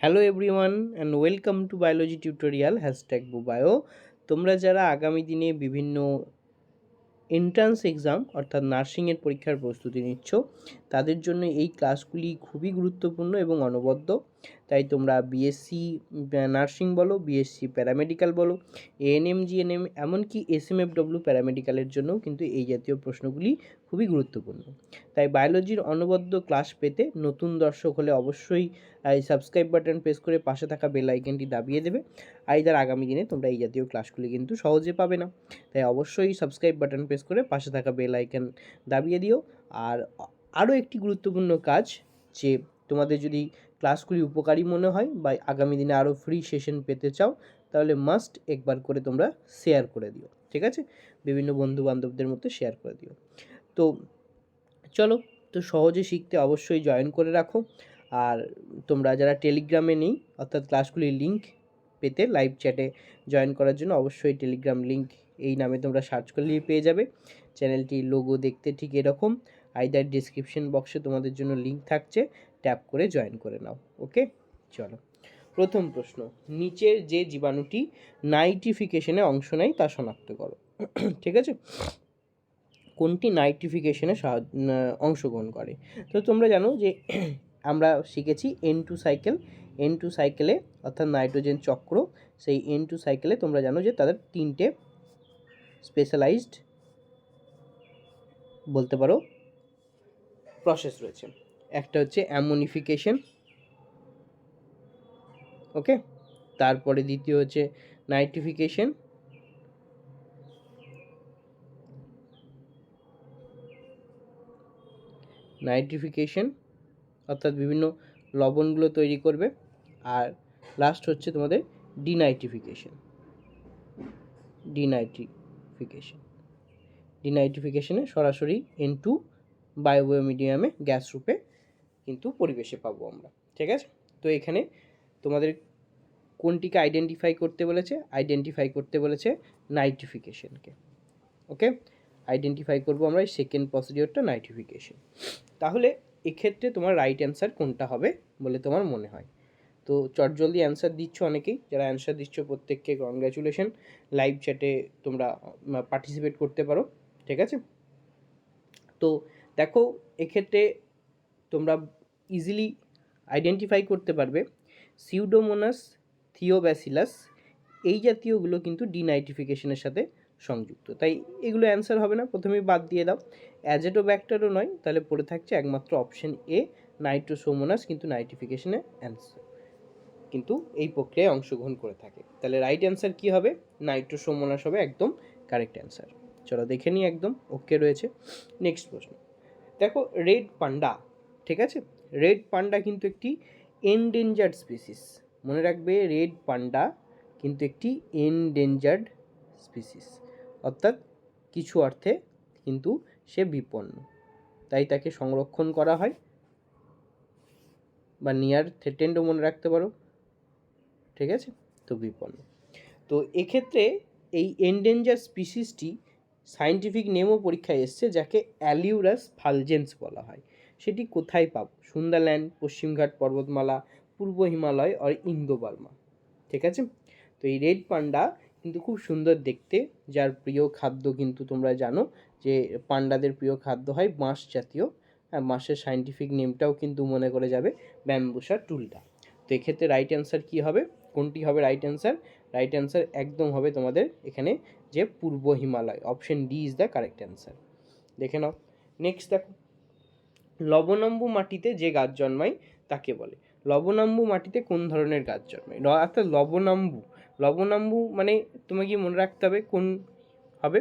Hello everyone and welcome to biology tutorial #বুবায়ো। তোমরা যারা আগামী দিনে বিভিন্ন এন্ট্রান্স এক্সাম অর্থাৎ নার্সিংয়ের পরীক্ষার প্রস্তুতি নিচ্ছ, তাদের জন্য এই ক্লাসগুলি খুবই গুরুত্বপূর্ণ এবং অনবদ্য। তাই তোমরা বিএসসি নার্সিং বলো, বিএসসি প্যারামেডিক্যাল বলো, এএনএম, জিএনএম, এমনকি এসএমএফডব্লিউ প্যারামেডিক্যালের জন্যও কিন্তু এই জাতীয় প্রশ্নগুলি খুবই গুরুত্বপূর্ণ। তাই বায়োলজির অনবদ্য ক্লাস পেতে নতুন দর্শক হলে অবশ্যই এই সাবস্ক্রাইব বাটন প্রেস করে পাশে থাকা বেল আইকনটি দাবিয়ে দেবে। আইদার আগামী দিনে তোমরা এই জাতীয় ক্লাসগুলি কিন্তু সহজে পাবে না। তাই অবশ্যই সাবস্ক্রাইব বাটন প্রেস করে পাশে থাকা বেল আইকন দাবিয়ে দিও। আর আরও একটি গুরুত্বপূর্ণ কাজ, যে তোমাদের যদি ক্লাসগুলি উপকারী মনে হয় বা আগামী দিনে আরও ফ্রি সেশন পেতে চাও, তাহলে মাস্ট একবার করে তোমরা শেয়ার করে দিও, ঠিক আছে? বিভিন্ন বন্ধু বান্ধবদের মধ্যে শেয়ার করে দিও। তো চলো, তো সহজে শিখতে অবশ্যই জয়েন করে রাখো। আর তোমরা যারা টেলিগ্রামে নেই, অর্থাৎ ক্লাসগুলির লিঙ্ক পেতে লাইভ চ্যাটে জয়েন করার জন্য অবশ্যই টেলিগ্রাম লিঙ্ক এই নামে তোমরা সার্চ করলেই পেয়ে যাবে। চ্যানেলটির লোগো দেখতে ঠিক এরকম, আইদার ডিসক্রিপশন বক্সে তোমাদের জন্য লিঙ্ক থাকছে, ট্যাপ করে জয়েন করে নাও। ওকে, চলো প্রথম প্রশ্ন, নিচের যে জীবাণুটি নাইট্রিফিকেশনে অংশ নেয় তা শনাক্ত করো। ঠিক আছে, কোনটি নাইট্রিফিকেশনে অংশগ্রহণ করে? তো তোমরা জানো যে আমরা শিখেছি N2 সাইকেল। N2 সাইকেলে অর্থাৎ নাইট্রোজেন চক্র, সেই N2 সাইকেলে তোমরা জানো যে তাদের তিনটে স্পেশালাইজড বলতে পারো প্রসেস রয়েছে। একটা হচ্ছে অ্যামোনিফিকেশন, ওকে, তারপরে দ্বিতীয় হচ্ছে নাইট্রিফিকেশন, অর্থাৎ বিভিন্ন লবণগুলো তৈরি করবে, আর লাস্ট হচ্ছে তোমাদের ডিনাইট্রিফিকেশনে সরাসরি N2 বায়বীয় মিডিয়ামে গ্যাস রূপে কিন্তু পরিবেশে পাবো আমরা, ঠিক আছে? তো এখানে তোমাদের কোনটিকে আইডেন্টিফাই করতে বলেছে নাইট্রিফিকেশনকে। ওকে, আইডেন্টিফাই করবো আমরা এই সেকেন্ড প্রসিডিওরটা, নাইট্রিফিকেশন। তাহলে এক্ষেত্রে তোমার রাইট অ্যান্সার কোনটা হবে বলে তোমার মনে হয়? তো চটজলদি অ্যান্সার দিচ্ছ অনেকেই, যারা অ্যান্সার দিচ্ছ প্রত্যেককে কংগ্র্যাচুলেশন। লাইভ চ্যাটে তোমরা পার্টিসিপেট করতে পারো, ঠিক আছে? তো দেখো, এক্ষেত্রে তোমরা ইজিলি আইডেন্টিফাই করতে পারবে সিউডোমোনাস, থিওব্যাসিলাস, এই জাতীয়গুলো কিন্তু ডিনাইট্রিফিকেশনের সাথে সংযুক্ত, তাই এগুলো অ্যান্সার হবে না, প্রথমেই বাদ দিয়ে দাও। অ্যাজেটোব্যাক্টারও নয়, তাহলে পড়ে থাকছে একমাত্র অপশন এ, নাইট্রোসোমোনাস, কিন্তু নাইট্রিফিকেশনে অ্যান্সার কিন্তু এই প্রক্রিয়ায় অংশগ্রহণ করে থাকে। তাহলে রাইট অ্যান্সার কী হবে? নাইট্রোসোমোনাস হবে একদম কারেক্ট অ্যান্সার। চলো দেখে নিই, একদম ওকে রয়েছে। নেক্সট প্রশ্ন দেখো, রেড পান্ডা, ঠিক আছে? রেড পান্ডা কিন্তু একটি এনডেঞ্জার্ড স্পিসিস। মনে রাখবে, রেড পান্ডা কিন্তু একটি এনডেঞ্জার্ড স্পিসিস, অর্থাৎ কিছু অর্থে কিন্তু সে বিপন্ন, তাই তাকে সংরক্ষণ করা হয়, বা নিয়ার থ্রেটেন্ডও মনে রাখতে পারো, ঠিক আছে? তো বিপন্ন। তো এক্ষেত্রে এই এনডেঞ্জার স্পিসিসটি সায়েন্টিফিক নেমও পরীক্ষায় এসছে, যাকে অ্যালিউরাস ফালজেন্স বলা হয়। সেটি কোথায় পাবো? সুন্দরল্যান্ড, পশ্চিমঘাট পর্বতমালা, পূর্ব হিমালয় আর ইন্দো বার্মা, ঠিক আছে? তো এই রেড পান্ডা কিন্তু খুব সুন্দর দেখতে, যার প্রিয় খাদ্য কিন্তু তোমরা জানো যে পান্ডাদের প্রিয় খাদ্য হয় বাঁশ জাতীয়। হ্যাঁ, বাঁশের সায়েন্টিফিক নেমটাও কিন্তু মনে করে যাবে, ব্যাম্বুসা টুলটা। তো এক্ষেত্রে রাইট অ্যান্সার কী হবে? কোনটি হবে রাইট অ্যান্সার? রাইট অ্যান্সার একদম হবে তোমাদের এখানে যে পূর্ব Himalaya, option D is the correct answer. দেখে নাও। নেক্সট দেখো, লবণাম্বু মাটিতে যে গাছ জন্মায় তাকে বলে। লবণাম্বু মাটিতে কোন ধরনের গাছ জন্মায়? অর্থাৎ লবণাম্বু মানে তোমাকে মনে রাখতে হবে কোন হবে।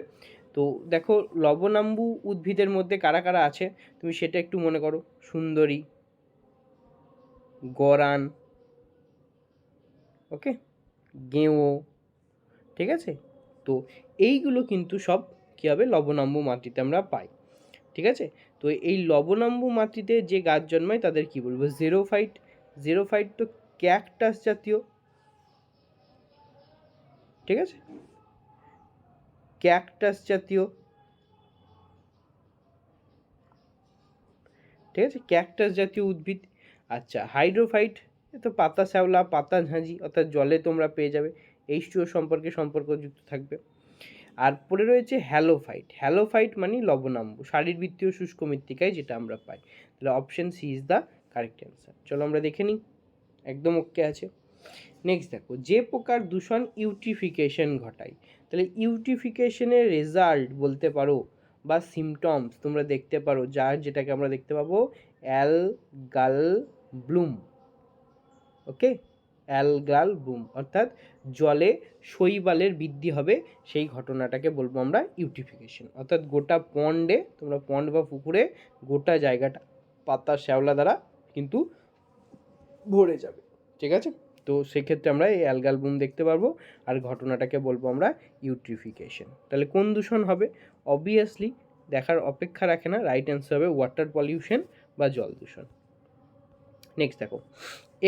তো দেখো, লবণাম্বু উদ্ভিদের মধ্যে কারা কারা আছে তুমি সেটা একটু মনে করো। সুন্দরী, গরান, ওকে, গেঁয়ো, ঠিক আছে? তো এইগুলো কিন্তু সব কী হবে? লবণাম্বু মাটিতে আমরা পাই, ঠিক আছে? তো এই লবণাম্বু মাটিতে যে গাছ জন্মায় তাদের কি বলবো? জিরোফাইট তো ক্যাকটাস জাতীয়, ঠিক আছে? ক্যাকটাস জাতীয়, ঠিক আছে, ক্যাকটাস জাতীয় উদ্ভিদ। আচ্ছা, হাইড্রোফাইট তো পাতা শ্যাওলা, পাতা ঝাঁঝি অর্থাৎ জলে তোমরা পেয়ে যাবে, H2O সম্পর্কযুক্ত থাকবে। আর পড়ে রয়েছে হ্যালোফাইট। হ্যালোফাইট মানে লবণাম্ব, শারীরবৃত্তীয় শুষ্ক মৃত্তিকায় যেটা আমরা পাই। তাহলে option C is the correct answer. চলো আমরা দেখে নিই, একদম ওকে আছে। নেক্সট দেখো, যে প্রকার দূষণ ইউট্রিফিকেশন ঘটায়। তাহলে ইউট্রিফিকেশনের রেজাল্ট বলতে পারো বা সিমটমস তোমরা দেখতে পারো, যার যেটাকে আমরা দেখতে পাবো অ্যালগাল ব্লুম। ওকে, অ্যালগাল ব্লুম অর্থাৎ জলে শৈবালের বৃদ্ধি হবে, সেই ঘটনাটাকে বলবো আমরা ইউট্রিফিকেশন। অর্থাৎ গোটা পন্ডে, তোমরা পন্ড বা পুকুরে গোটা জায়গাটা পাতা শ্যাওলা দ্বারা কিন্তু ভরে যাবে, ঠিক আছে। তো সেক্ষেত্রে আমরা এই অ্যালগাল ব্লুম দেখতে পারবো, আর ঘটনাটাকে বলবো আমরা ইউট্রিফিকেশন। তাহলে কোন দূষণ হবে? অবভিয়াসলি দেখার অপেক্ষা রাখে না, রাইট অ্যান্সার হবে ওয়াটার পলিউশন বা জল দূষণ। নেক্সট দেখো,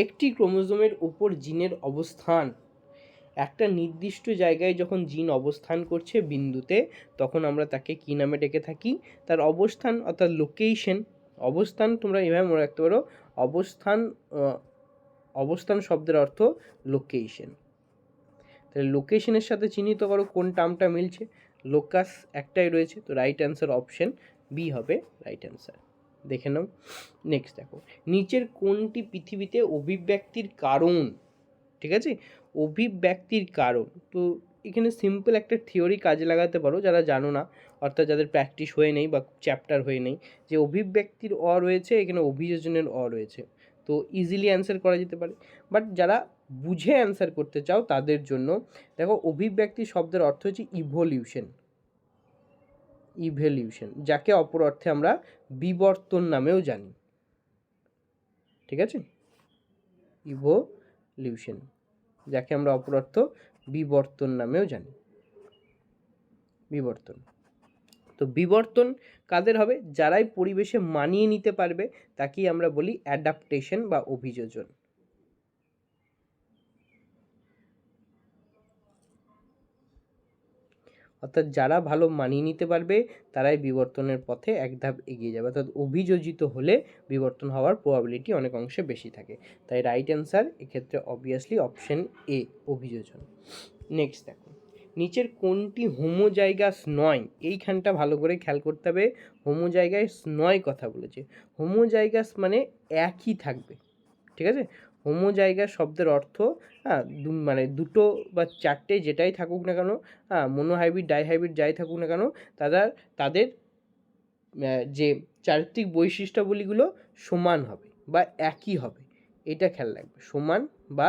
একটি ক্রোমোজোমের উপর জিনের অবস্থান, একটা নির্দিষ্ট জায়গায় যখন জিন অবস্থান করছে বিন্দুতে, তখন আমরা তাকে কী নামে ডেকে থাকি? তার অবস্থান অর্থাৎ লোকেশন। অবস্থান তোমরা এভাবে মনে রাখতে পারো, অবস্থান, অবস্থান শব্দের অর্থ লোকেশন। তাহলে লোকেশনের সাথে চিহ্নিত করো কোন টার্মটা মিলছে। লোকাস একটাই রয়েছে, তো রাইট অ্যান্সার অপশন বি হবে রাইট অ্যান্সার। দেখে নাও। নেক্সট দেখো, নিচের কোনটি পৃথিবীতে অভিব্যক্তির কারণ? ঠিক আছে, অভিব্যক্তির কারণ। তো এখানে সিম্পল একটা থিওরি কাজে লাগাতে পারো, যারা জানো না অর্থাৎ যাদের প্র্যাকটিস হয়ে নেই বা চ্যাপ্টার হয়ে নেই, যে অভিব্যক্তির অ রয়েছে, এখানে অভিযোজনের অ রয়েছে, তো ইজিলি অ্যান্সার করা যেতে পারে। বাট যারা বুঝে অ্যান্সার করতে চাও তাদের জন্য দেখো, অভিব্যক্তি শব্দের অর্থ হচ্ছে ইভলিউশন। ইভলিউশন, যাকে অপর অর্থে আমরা বিবর্তন নামেও জানি, ঠিক আছে। ইভলিউশন, যাকে আমরা অপর অর্থ বিবর্তন নামেও জানি, বিবর্তন। তো বিবর্তন কাদের হবে? যারাই পরিবেশে মানিয়ে নিতে পারবে তাকেই আমরা বলি অ্যাডাপ্টেশন বা অভিযোজন। অর্থাৎ যারা ভালো মানিয়ে নিতে পারবে তারাই বিবর্তনের পথে এক ধাপ এগিয়ে যাবে, অর্থাৎ অভিযোজিত হলে বিবর্তন হওয়ার প্রবাবিলিটি অনেক অংশে বেশি থাকে। তাই রাইট অ্যান্সার এক্ষেত্রে অবভিয়াসলি অপশন এ, অভিযোজন। নেক্সট দেখো, নিচের কোনটি হোমোজাইগাস নয়? এইখানটা ভালো করে খেয়াল করতে হবে, হোমোজাইগাস নয় কথা বলেছে। হোমোজাইগাস মানে একই থাকবে, ঠিক আছে। হোমোজাইগাস শব্দের অর্থ, হ্যাঁ, মানে দুটো বা চারটে যেটাই থাকুক না কেন, হ্যাঁ, মোনোহাইব্রিড ডাইহাইব্রিড যাই থাকুক না কেন, তাদের যে চারিত্রিক বৈশিষ্ট্যাবলীগুলো সমান হবে বা একই হবে, এটা খেয়াল রাখবে, সমান বা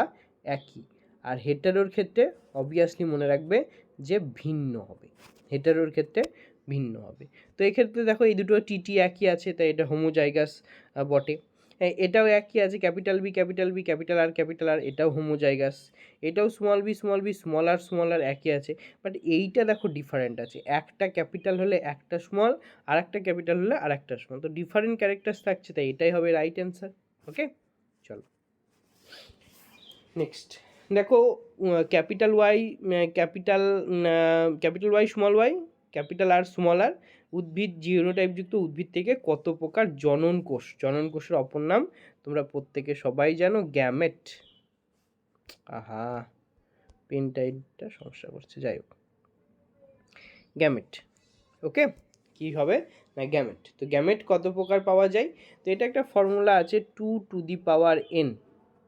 একই। আর হেটারোর ক্ষেত্রে অবভিয়াসলি মনে রাখবে যে ভিন্ন হবে, হেটারোর ক্ষেত্রে ভিন্ন হবে। তো এক্ষেত্রে দেখো এই দুটো টিটি একই আছে, তাই এটা হোমোজাইগাস বটে। এটাও একই আছে, capital B capital B capital R capital R, এটাও হোমোজাইগাস। এটাও স্মল বি স্মল আর একই আছে। বাট এইটা দেখো ডিফারেন্ট আছে, একটা ক্যাপিটাল হলে একটা স্মল, আর একটা ক্যাপিটাল হলে আর একটা স্মল, তো ডিফারেন্ট ক্যারেক্টার্স থাকছে, তাই এটাই হবে রাইট অ্যান্সার। ওকে, চলো নেক্সট দেখো, capital Y capital Y small Y capital R small R, উদ্ভিদ জিনোটাইপযুক্ত উদ্ভিদ থেকে কত প্রকার জনন কোষ? জনন কোষের অপর নাম তোমরা প্রত্যেকে সবাই জানো, গ্যামেট। আহা, পেনটাইডটা সমস্যা করছে, যাই হোক, গ্যামেট। ওকে, কি হবে না গ্যামেট। তো গ্যামেট কত প্রকার পাওয়া যায়? তো এটা একটা ফর্মুলা আছে, 2n,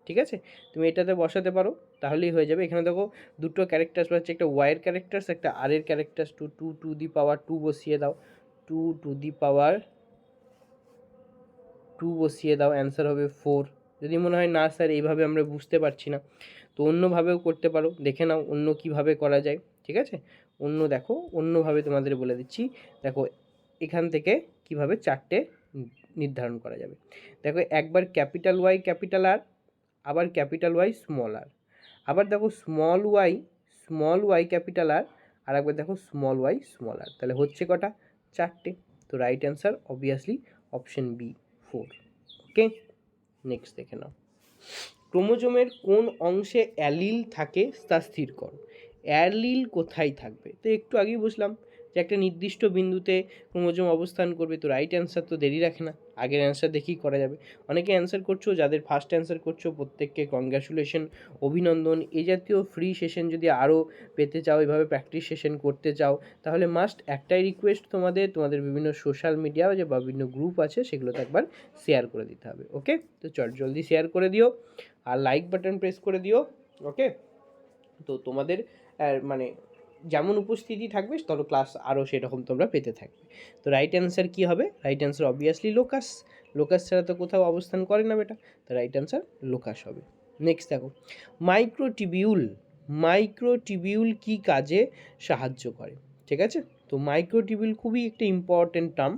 ঠিক আছে। তুমি এটাতে বসাতে পারো, তাহলেই হয়ে যাবে। এখানে দেখো দুটো ক্যারেক্টার্স পাচ্ছে, একটা ওয়াইয়ের ক্যারেক্টার্স, একটা আর এর ক্যারেক্টার্স। 2 বসিয়ে দাও, 2 বসিয়ে দাও, অ্যান্সার হবে 4। যদি মনে হয় না স্যার এইভাবে আমরা বুঝতে পারছি না, তো অন্যভাবেও করতে পারো, দেখে নাও অন্য কিভাবে করা যায়, ঠিক আছে। অন্য দেখো, অন্যভাবে তোমাদের বলে দিচ্ছি। দেখো এখান থেকে কিভাবে চারটে নির্ধারণ করা যাবে। দেখো একবার ক্যাপিটাল ওয়াই ক্যাপিটাল আর, আবার ক্যাপিটাল ওয়াই স্মল আর, আবার দেখো স্মল ওয়াই ক্যাপিটাল আর একবার দেখো স্মল ওয়াই স্মল আর, তাহলে হচ্ছে কটা? চারটে। তো right answer obviously option B, 4। Okay, next দেখে নাও, ক্রোমোজোমের কোন অংশে অ্যালিল থাকে তা স্থির করো। অ্যালিল কোথায় থাকবে? তো একটু আগেই বুঝলাম যে একটা নির্দিষ্ট বিন্দুতে ক্রোমোজোম অবস্থান করবে, তো রাইট অ্যান্সার তো দেরি রাখে না, আগের অ্যান্সার দেখেই করা যাবে। অনেকে অ্যান্সার করছো, যাদের ফার্স্ট অ্যান্সার করছো প্রত্যেককে কংগ্র্যাচুলেশন, অভিনন্দন। এই জাতীয় ফ্রি সেশন যদি আরও পেতে চাও, এভাবে প্র্যাকটিস সেশন করতে চাও, তাহলে মাস্ট একটাই রিকোয়েস্ট তোমাদের বিভিন্ন সোশ্যাল মিডিয়া যে বা বিভিন্ন গ্রুপ আছে সেগুলোতে একবার শেয়ার করে দিতে হবে। ওকে, তো জলদি শেয়ার করে দিও আর লাইক বাটন প্রেস করে দিও। ওকে, তো তোমাদের মানে যেমন উপস্থিতি থাকবে তত ক্লাস আরও সেরকম তোমরা পেতে থাকবে। তো রাইট অ্যান্সার কী হবে? Right answer obviously locus. Locus ছাড়া তো কোথাও অবস্থান করে না বেটা, তো রাইট অ্যান্সার লোকাস হবে। নেক্সট দেখো, মাইক্রোটিবিউল। মাইক্রোটিবিউল কী কাজে সাহায্য করে? ঠিক আছে, তো মাইক্রোটিবিউল খুবই একটা ইম্পর্টেন্ট টার্ম।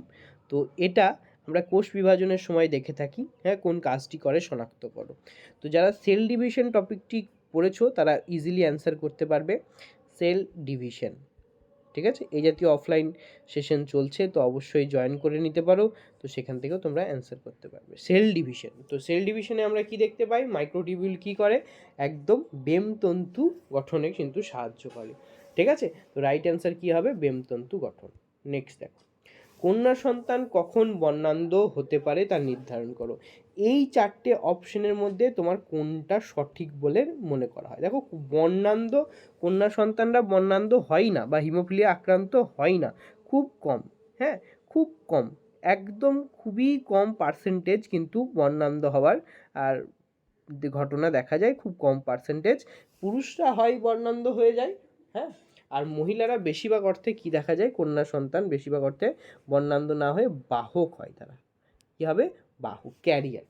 তো এটা আমরা কোষ বিভাজনের সময় দেখে থাকি। হ্যাঁ, কোন কাজটি করে শনাক্ত করো। তো যারা সেল ডিভিশন টপিকটি পড়েছো তারা ইজিলি অ্যান্সার করতে পারবে সেল ডিভিশন। ঠিক আছে, এই জাতীয় অফলাইন সেশন চলছে, তো অবশ্যই জয়েন করে নিতে পারো, তো সেখান থেকেও তোমরা অ্যান্সার করতে পারবে। সেল ডিভিশন, তো সেল ডিভিশনে আমরা কি দেখতে পাই? মাইক্রোটিবিউল কি করে? একদম বেমতন্তু গঠনে কিন্তু সাহায্য করে। ঠিক আছে, তো রাইট অ্যান্সার কি হবে? বেমতন্তু গঠন। নেক্সট দেখো, কন্যা সন্তান কখন বর্ণান্ধ হতে পারে তা নির্ধারণ করো। এই চারটে অপশনের মধ্যে তোমার কোনটা সঠিক বলে মনে করা হয়? দেখো, বর্ণান্ধ কন্যা সন্তানরা বর্ণান্ধ হয় না বা হিমোফিলিয়া আক্রান্ত হয় না, খুব কম। হ্যাঁ, খুব কম, একদম খুবই কম পার্সেন্টেজ কিন্তু বর্ণান্ধ হওয়ার আর ঘটনা দেখা যায়, খুব কম পার্সেন্টেজ। পুরুষরা হয় বর্ণান্ধ হয়ে যায়, হ্যাঁ, আর মহিলারা বেশিরভাগ অর্থে কি দেখা যায়? কন্যা সন্তান বেশিরভাগ অর্থে বর্ণান্ধ না হয়ে বাহক হয়, তারা কী হবে? বাহক, ক্যারিয়ার।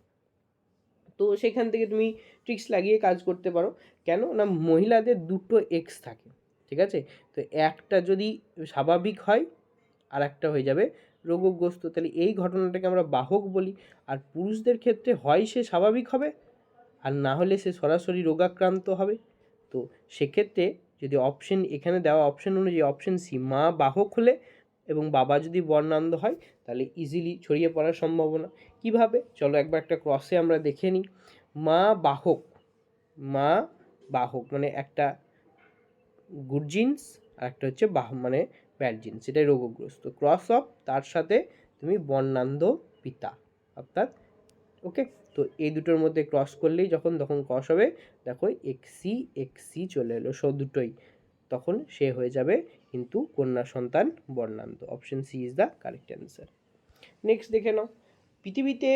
তো সেখান থেকে তুমি ট্রিক্স লাগিয়ে কাজ করতে পারো। কেন না, মহিলাদের দুটো এক্স থাকে, ঠিক আছে, তো একটা যদি স্বাভাবিক হয় আর একটা হয়ে যাবে রোগগ্রস্ত, তাহলে এই ঘটনাটাকে আমরা বাহক বলি। আর পুরুষদের ক্ষেত্রে হয় সে স্বাভাবিক হবে আর না হলে সে সরাসরি রোগাক্রান্ত হবে। তো সেক্ষেত্রে যদি অপশন এখানে দেওয়া অপশন অনুযায়ী অপশন সি, মা বাহক হলে এবং বাবা যদি বর্ণান্ধ হয় তাহলে ইজিলি ছড়িয়ে পড়ার সম্ভাবনা। কিভাবে? চলো একবার একটা ক্রসে আমরা দেখে নিই। মা বাহক, মা বাহক মানে একটা গুড জিন্স আর একটা হচ্ছে মানে ব্যাড জিন্স, সেটাই রোগগ্রস্ত। ক্রস অফ তার সাথে তুমি বর্ণান্ধ পিতা, অর্থাৎ ওকে, তো এই দুটোর মধ্যে ক্রস করলেই তখন ক্রস হবে, দেখো এক্সি চলে এলো, দুটোই, তখন সে হয়ে যাবে কিন্তু কন্যা সন্তান বর্ণান্ধ। Option C is the correct answer. Next দেখে নাও, পৃথিবীতে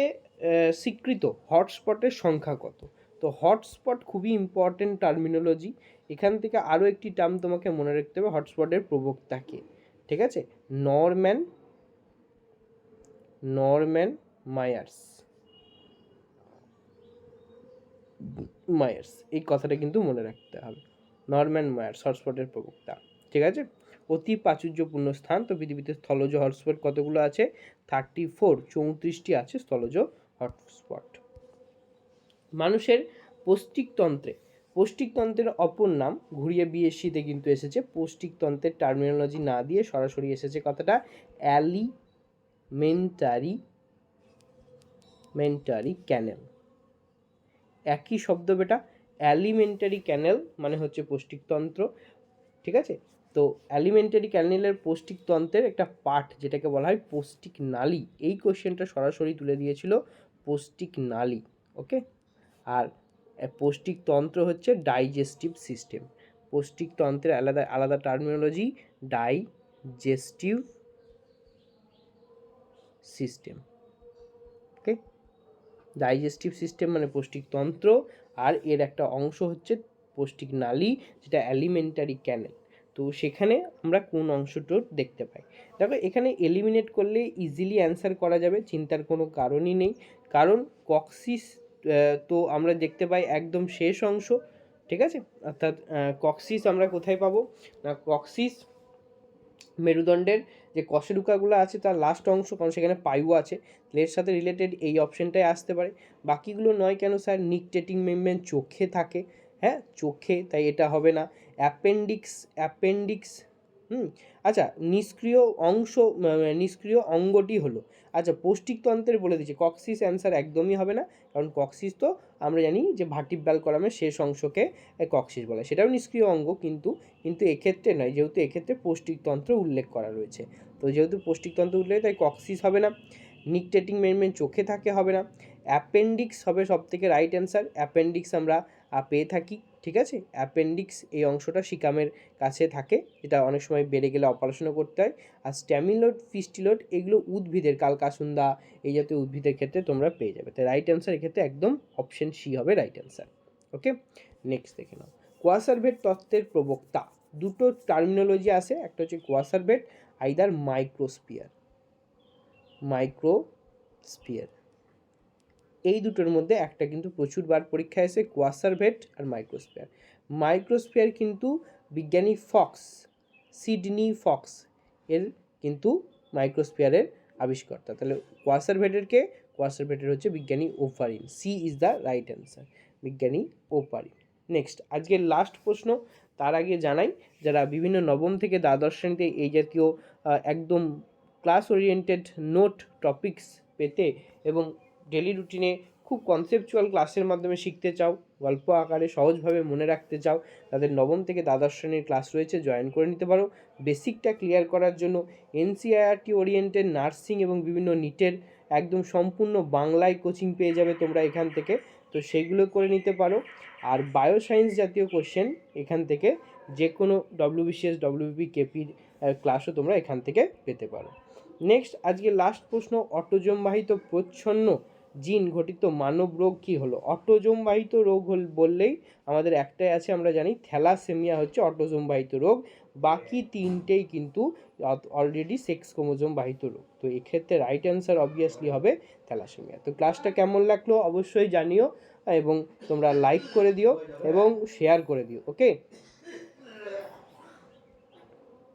স্বীকৃত হটস্পটের সংখ্যা কত? তো হটস্পট খুবই ইম্পর্টেন্ট টার্মিনোলজি। এখান থেকে আরও একটি টার্ম তোমাকে মনে রাখতে হবে, হটস্পটের প্রবক্তাকে। ঠিক আছে, নরম্যান মায়ার্স, এই কথাটা কিন্তু মনে রাখতে হবে। নরম্যান মায়ার্স হটস্পটের প্রবক্তা। ঠিক আছে, অতি প্রাচুর্যপূর্ণ স্থান। তো পৃথিবীতে স্থলজ হটস্পট কতগুলো আছে? 34, 34টি আছে স্থলজ হটস্পট। মানুষের পৌষ্টিকতন্ত্রের অপর নাম, ঘুরিয়ে বিএসসিতে কিন্তু এসেছে, পৌষ্টিকতন্ত্রের টার্মিনোলজি না দিয়ে সরাসরি এসেছে কথাটা অ্যালিমেন্টারি ক্যানেল। একই শব্দ বেটা, অ্যালিমেন্টারি ক্যানেল মানে হচ্ছে পৌষ্টিকতন্ত্র। ঠিক আছে, তো অ্যালিমেন্টারি ক্যানেলের পৌষ্টিকতন্ত্রের একটা পার্ট যেটাকে বলা হয় পৌষ্টিক নালী, এই কোশ্চেনটা সরাসরি তুলে দিয়েছিল পৌষ্টিক নালী। ওকে, আর পৌষ্টিকতন্ত্র হচ্ছে ডাইজেস্টিভ সিস্টেম। পৌষ্টিকতন্ত্রের আলাদা আলাদা টার্মিনোলজি, ডাইজেস্টিভ সিস্টেম। ওকে, ডাইজেস্টিভ সিস্টেম মানে পৌষ্টিকতন্ত্র, আর এর একটা অংশ হচ্ছে পৌষ্টিক নালী, যেটা অ্যালিমেন্টারি ক্যানেল। তো সেখানে আমরা কোন অংশটা দেখতে পাই? দেখো, এখানে এলিমিনেট করলে ইজিলি অ্যান্সার করা যাবে, চিন্তার কোনো কারণই নেই। কারণ কক্সিস তো আমরা দেখতে পাই একদম শেষ অংশ। ঠিক আছে, অর্থাৎ কক্সিস আমরা কোথায় পাবো না, কক্সিস মেরুদণ্ডের যে কশেরুকাগুলো আছে তার লাস্ট অংশ, কারণ সেখানে পায়ু আছে, এর সাথে রিলেটেড এই অপশনটাই আসতে পারে। বাকিগুলো নয় কেন স্যার? নিকটেটিং মেমব্রেন চোখে থাকে, হ্যাঁ চোখে, তাই এটা হবে না। অ্যাপেন্ডিক্স আচ্ছা, নিষ্ক্রিয় অঙ্গটি হলো, আচ্ছা পৌষ্টিকতন্ত্রের বলে দিচ্ছে, কক্সিস অ্যান্সার একদমই হবে না, কারণ কক্সিস তো আমরা জানি যে ভার্টিব্রাল কলামের শেষ অংশকে কক্সিস বলে, সেটাও নিষ্ক্রিয় অঙ্গ, কিন্তু এক্ষেত্রে নয়, যেহেতু এক্ষেত্রে পৌষ্টিকতন্ত্র উল্লেখ করা রয়েছে, তো যেহেতু পৌষ্টিকতন্ত্র উল্লেখ, তাই কক্সিস হবে না। নিকটেটিং মেরমেন্ট চোখে থাকে, হবে না। অ্যাপেন্ডিক্স হবে সব থেকে রাইট অ্যান্সার, অ্যাপেন্ডিক্স আমরা পেয়ে থাকি, ঠিক আছে। অ্যাপেন্ডিক্স এই অংশটা সিকামের কাছে থাকে, যেটা অনেক সময় বেড়ে গেলে অপারেশনও করতে হয়। আর স্ট্যামিলোড, ফিস্টিলোড এগুলো উদ্ভিদের, কালকাসুন্দা এই জাতীয় উদ্ভিদের ক্ষেত্রে তোমরা পেয়ে যাবে। তাই রাইট অ্যান্সার এক্ষেত্রে একদম অপশন সি হবে রাইট অ্যান্সার। ওকে, নেক্সট দেখে নাও। কোয়াসারভেট তত্ত্বের প্রবক্তা, দুটো টার্মিনোলজি আসে, একটা হচ্ছে কোয়াসারভেট, আইদার মাইক্রোস্ফিয়ার, এই দুটোর মধ্যে একটা কিন্তু প্রচুরবার পরীক্ষায় এসে, কোয়াসারভেট আর মাইক্রোস্ফিয়ার কিন্তু বিজ্ঞানী সিডনি ফক্স এর কিন্তু মাইক্রোস্ফিয়ারের আবিষ্কর্তা। তাহলে কোয়াসারভেটের হচ্ছে বিজ্ঞানী Oparin, C is the right answer, বিজ্ঞানী ওপারিন। নেক্সট, আজকের লাস্ট প্রশ্ন, তার আগে জানাই, যারা বিভিন্ন নবম থেকে দ্বাদশ শ্রেণীতে এই জাতীয় একদম ক্লাস ওরিয়েন্টেড নোট টপিকস পেতে এবং ডেলি রুটিনে খুব কনসেপচুয়াল ক্লাসের মাধ্যমে শিখতে চাও, গল্প আকারে সহজভাবে মনে রাখতে চাও, তাদের নবম থেকে দ্বাদশ শ্রেণীর ক্লাস রয়েছে, জয়েন করে নিতে পারো। বেসিকটা ক্লিয়ার করার জন্য এনসিইআরটি ওরিয়েন্টেড নার্সিং এবং বিভিন্ন নিটের একদম সম্পূর্ণ বাংলায় কোচিং পেয়ে যাবে তোমরা এখান থেকে, তো সেগুলো করে নিতে পারো। আর বায়োসায়েন্স জাতীয় কোশ্চেন এখান থেকে যে কোনো WBCS, WBP, কেপির ক্লাসও তোমরা এখান থেকে পেতে পারো। নেক্সট, আজকে লাস্ট প্রশ্ন, অটোজোম বাহিত প্রচ্ছন্ন জিন ঘটিত মানব রোগ কী হলো? অটোজোম বাহিত রোগ বললেই আমাদের একটাই আছে, আমরা জানি থ্যালাসেমিয়া হচ্ছে অটোজোম বাহিত রোগ, বাকি তিনটেই কিন্তু অলরেডি সেক্স ক্রোমোজোম বাহিত রোগ, তো এক্ষেত্রে রাইট অ্যান্সার অবভিয়াসলি হবে থ্যালাসেমিয়া। তো ক্লাসটা কেমন লাগলো অবশ্যই জানিও, এবং তোমরা লাইক করে দিও এবং শেয়ার করে দিও। ওকে।